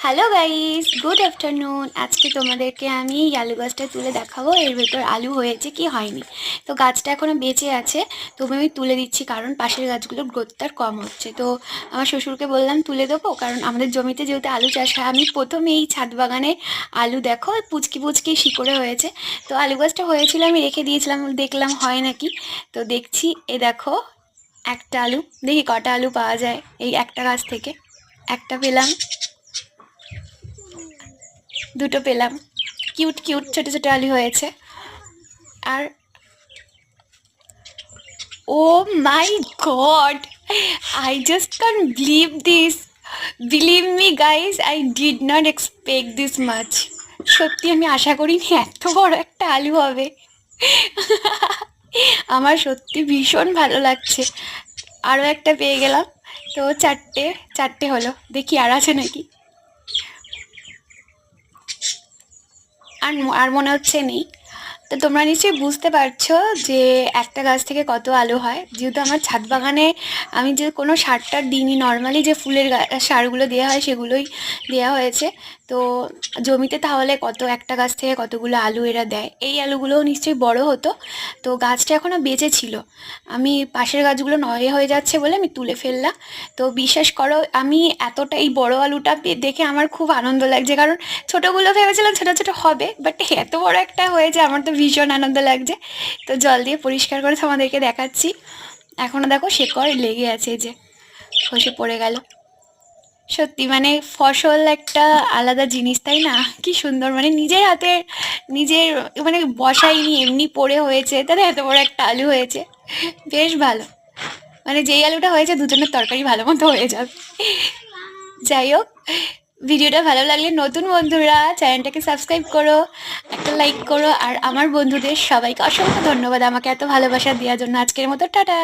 Hello guys, good afternoon. আজকে তোমাদেরকে আমি এই আলু গাছটা তুলে দেখাবো এর ভেতর আলু হয়েছে কি হয়নি। তো গাছটা এখনো বেঁচে আছে, তবু আমি তুলে দিচ্ছি কারণ পাশের গাছগুলোর গ্রোথটা কম হচ্ছে। তো আমার শ্বশুরকে বললাম তুলে দেবো, কারণ আমাদের জমিতে যেহেতু আলু চাষ হয়। আমি প্রথমে এই ছাদ বাগানে আলু দেখো পুচকি পুচকি শিকড়ে হয়েছে। তো আলু গাছটা হয়েছিল, আমি রেখে দিয়েছিলাম, দেখলাম হয় নাকি। তো দেখছি এ দেখো একটা আলু, দেখি কটা আলু পাওয়া যায় এই একটা গাছ থেকে। একটা পেলাম, দুটো পেলাম, কিউট কিউট ছোট ছোট আলু হয়েছে। আর oh my god, I just can believe this. Believe me guys, I did not expect this much. সত্যি আমি আশা করিনি এত বড় একটা আলু হবে। আমার সত্যি ভীষণ ভালো লাগছে। আরও একটা পেয়ে গেলাম। তো চারটে চারটে হলো, দেখি আর আছে নাকি। আর মনে হচ্ছে নেই। তো তোমরা নিশ্চয়ই বুঝতে পারছো যে একটা গাছ থেকে কত আলু হয়। যেহেতু আমার ছাদ বাগানে আমি যে কোনো সারটা দিইনি, নর্মালি যে ফুলের সারগুলো দেওয়া হয় সেগুলোই দেওয়া হয়েছে। তো জমিতে তাহলে কত একটা গাছ থেকে কতগুলো আলু এরা দেয়, এই আলুগুলোও নিশ্চয়ই বড় হতো। তো গাছটা এখনও বেঁচে ছিল, আমি পাশের গাছগুলো নয় হয়ে যাচ্ছে বলে আমি তুলে ফেললাম। তো বিশ্বাস করো, আমি এতটা এই বড় আলুটা দেখে আমার খুব আনন্দ লাগছে, কারণ ছোটোগুলো ভেবেছিলাম ছোটো ছোটো হবে, বাট এত বড় একটা হয়েছে, আমার তো ভীষণ আনন্দ লাগছে। তো জল দিয়ে পরিষ্কার করে তোমাদেরকে দেখাচ্ছি। এখনও দেখো শেকড় লেগে আছে, এই যে খসে পড়ে গেল। সত্যি মানে ফসল একটা আলাদা জিনিস, তাই না? কি সুন্দর, মানে নিজের হাতে নিজের মানে বসাইনি, এমনি পড়ে হয়েছে, তাহলে এত বড় একটা আলু হয়েছে। বেশ ভালো, মানে যেই আলুটা হয়েছে দুজনের তরকারি ভালো মতো হয়ে যাবে। যাই হোক, ভিডিওটা ভালো লাগলে নতুন বন্ধুরা চ্যানেলটাকে সাবস্ক্রাইব করো, একটা লাইক করো, আর আমার বন্ধুদের সবাইকে অসংখ্য ধন্যবাদ আমাকে এত ভালোবাসা দেওয়ার জন্য। আজকের মতো টাটা।